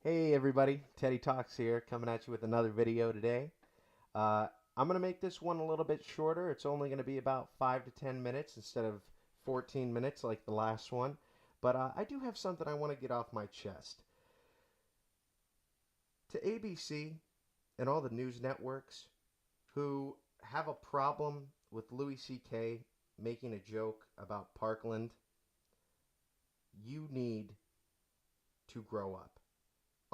Hey everybody, Teddy Talks here, coming at you with another video today. Uh, I'm going to make this one a little bit shorter. It's only going to be about 5 to 10 minutes instead of 14 minutes like the last one. But I do have something I want to get off my chest. To ABC and all the news networks who have a problem with Louis C.K. making a joke about Parkland, you need to grow up.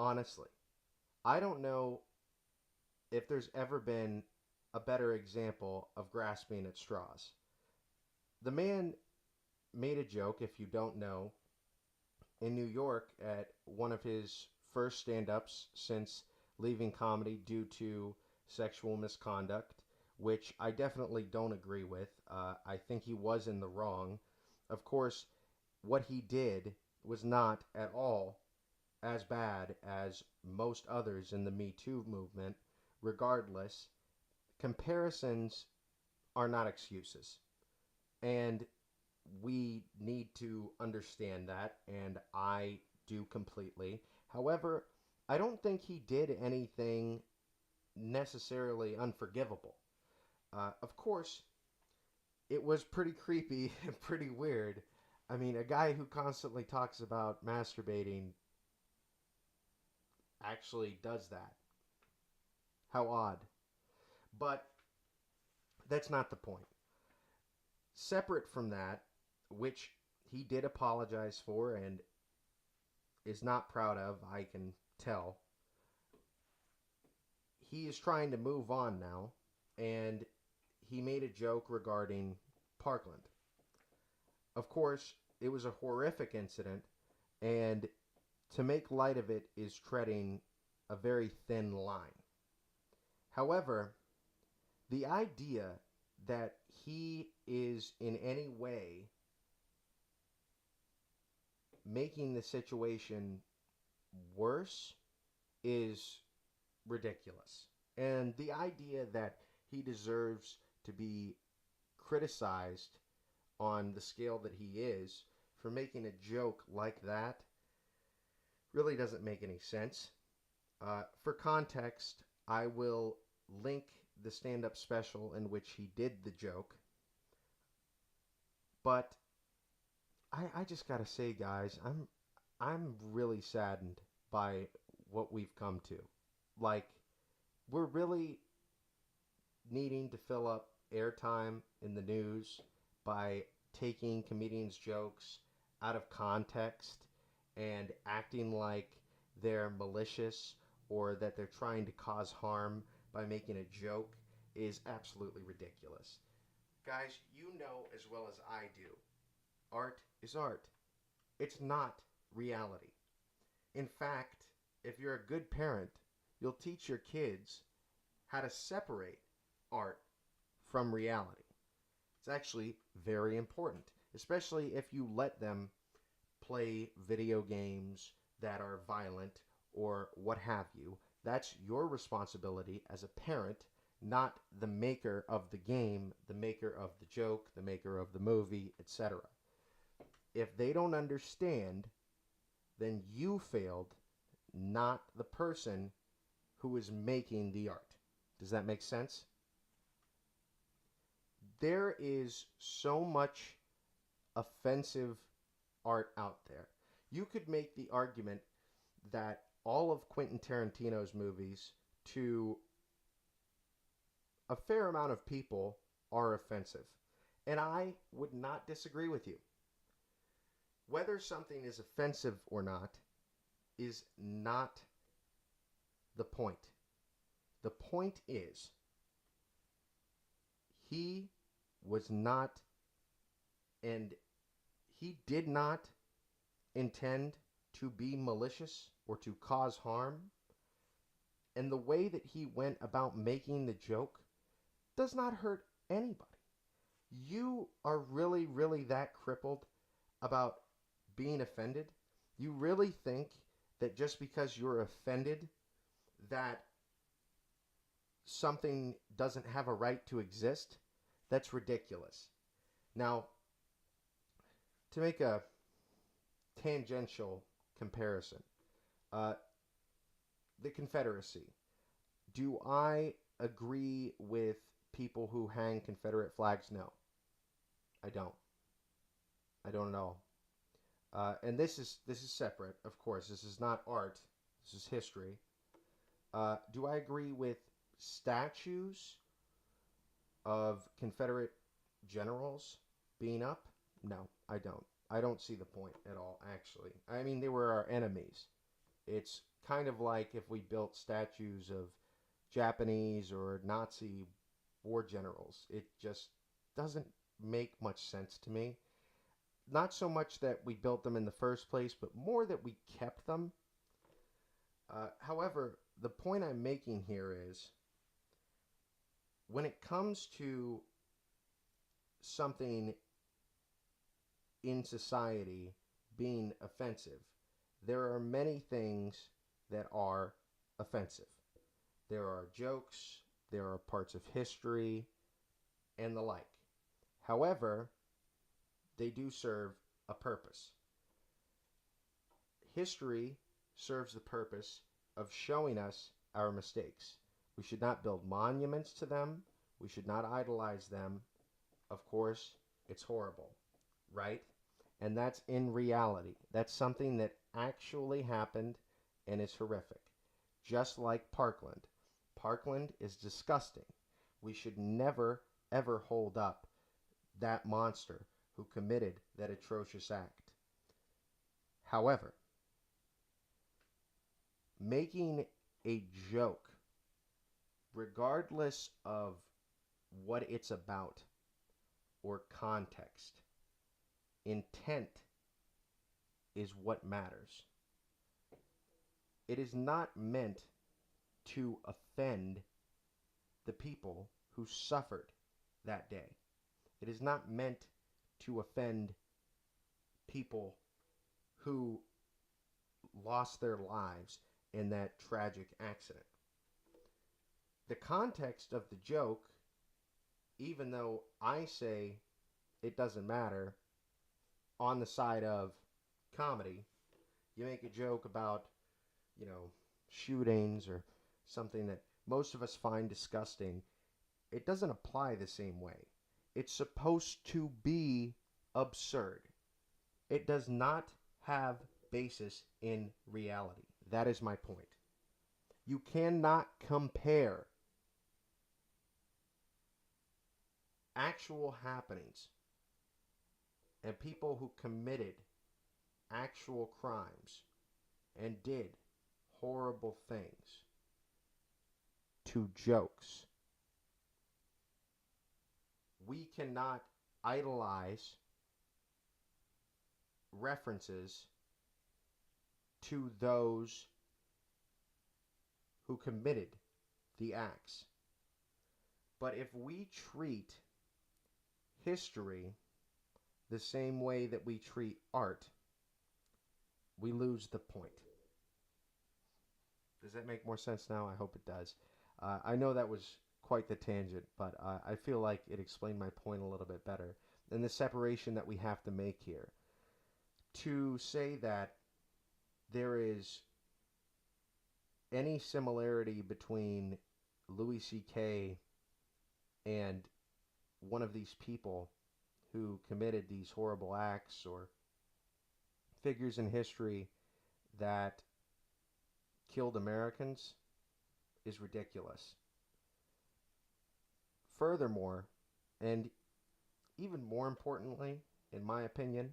Honestly, I don't know if there's ever been a better example of grasping at straws. The man made a joke, if you don't know, in New York at one of his first stand ups since leaving comedy due to sexual misconduct, which I definitely don't agree with. I think he was in the wrong. Of course, what he did was not at all as bad as most others in the Me Too movement. Regardless, comparisons are not excuses. And we need to understand that, and I do completely. However, I don't think he did anything necessarily unforgivable. Of course, it was pretty creepy and pretty weird. I mean, a guy who constantly talks about masturbating actually does that. How odd. But that's not the point. Separate from that, which he did apologize for and is not proud of, I can tell, he is trying to move on now, and he made a joke regarding Parkland. Of course, it was a horrific incident, and to make light of it is treading a very thin line. However, the idea that he is in any way making the situation worse is ridiculous. And the idea that he deserves to be criticized on the scale that he is for making a joke like that really doesn't make any sense. For context, I will link the stand up special in which he did the joke. But I just gotta say, guys, I'm really saddened by what we've come to. Like, we're really needing to fill up airtime in the news by taking comedians' jokes out of context and acting like they're malicious or that they're trying to cause harm by making a joke is absolutely ridiculous. Guys, you know as well as I do, art is art. It's not reality. In fact, if you're a good parent, you'll teach your kids how to separate art from reality. It's actually very important, especially if you let them play video games that are violent or what have you. That's your responsibility as a parent, not the maker of the game, the maker of the joke, the maker of the movie, etc. If they don't understand, then you failed, not the person who is making the art. Does that make sense? There is so much offensive art out there. You could make the argument that all of Quentin Tarantino's movies to a fair amount of people are offensive. And I would not disagree with you. Whether something is offensive or not is not the point. The point is, he was not, and he did not intend to be malicious or to cause harm. And the way that he went about making the joke does not hurt anybody. You are really, really that crippled about being offended? You really think that just because you're offended that something doesn't have a right to exist? That's ridiculous. Now, to make a tangential comparison, uh, the Confederacy. Do I agree with people who hang Confederate flags? No, I don't. I don't at all. And this is separate, of course. This is not art. This is history. Do I agree with statues of Confederate generals being up? No, I don't. I don't see the point at all, actually. I mean, they were our enemies. It's kind of like if we built statues of Japanese or Nazi war generals. It just doesn't make much sense to me. Not so much that we built them in the first place, but more that we kept them. However, the point I'm making here is when it comes to something in society being offensive, there are many things that are offensive. There are jokes, there are parts of history, and the like. However, they do serve a purpose. History serves the purpose of showing us our mistakes. We should not build monuments to them. We should not idolize them. Of course, it's horrible, right? And that's in reality. That's something that actually happened and is horrific. Just like Parkland. Parkland is disgusting. We should never, ever hold up that monster who committed that atrocious act. However, making a joke, regardless of what it's about or context, intent is what matters. It is not meant to offend the people who suffered that day. It is not meant to offend people who lost their lives in that tragic accident. The context of the joke, even though I say it doesn't matter, on the side of comedy, you make a joke about, shootings or something that most of us find disgusting, it doesn't apply the same way. It's supposed to be absurd. It does not have basis in reality. That is my point. You cannot compare actual happenings and people who committed actual crimes and did horrible things to jokes. We cannot idolize references to those who committed the acts. But if we treat history the same way that we treat art, we lose the point. Does that make more sense now? I hope it does. I know that was quite the tangent, but I feel like it explained my point a little bit better. And the separation that we have to make here. To say that there is any similarity between Louis C.K. and one of these people who committed these horrible acts or figures in history that killed Americans is ridiculous. Furthermore, and even more importantly, in my opinion,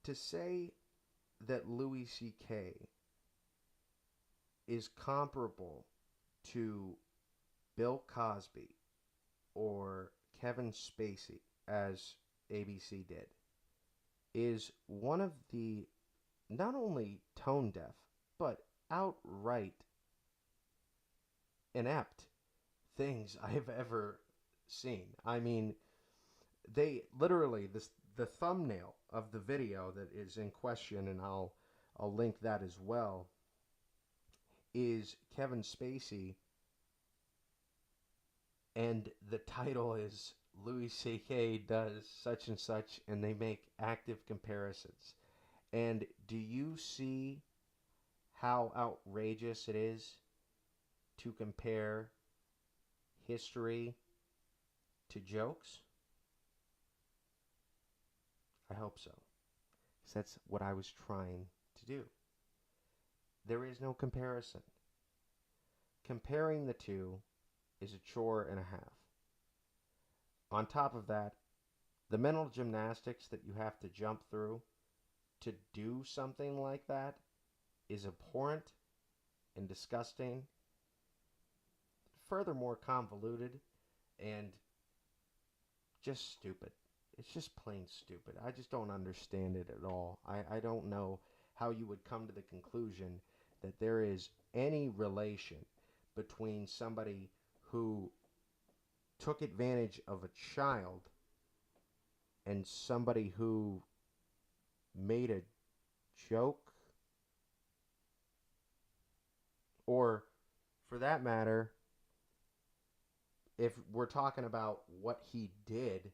to say that Louis C.K. is comparable to Bill Cosby or Kevin Spacey, as ABC did, is one of the not only tone deaf, but outright inept things I have ever seen. I mean, they literally, the thumbnail of the video that is in question, and I'll link that as well, is Kevin Spacey, and the title is Louis C.K. does such and such, and they make active comparisons. And do you see how outrageous it is to compare history to jokes? I hope so. Because that's what I was trying to do. There is no comparison. Comparing the two is a chore and a half. On top of that, the mental gymnastics that you have to jump through to do something like that is abhorrent and disgusting, furthermore convoluted, and just stupid. It's just plain stupid. I just don't understand it at all. I don't know how you would come to the conclusion that there is any relation between somebody who took advantage of a child and somebody who made a joke, or for that matter, if we're talking about what he did,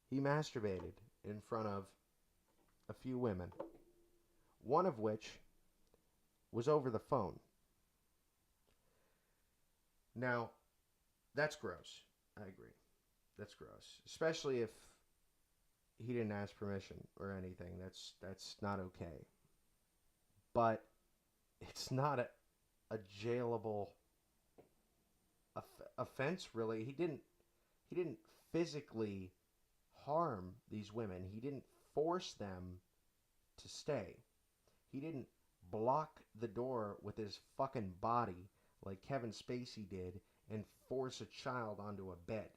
he masturbated in front of a few women, one of which was over the phone. Now, that's gross. I agree. That's gross. Especially if he didn't ask permission or anything. That's not okay. But it's not a jailable offense, really. He didn't physically harm these women. He didn't force them to stay. He didn't block the door with his fucking body like Kevin Spacey did and force a child onto a bed.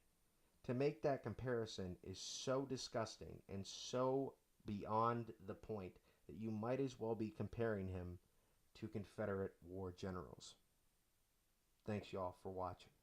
To make that comparison is so disgusting and so beyond the point that you might as well be comparing him to Confederate war generals. Thanks, y'all, for watching.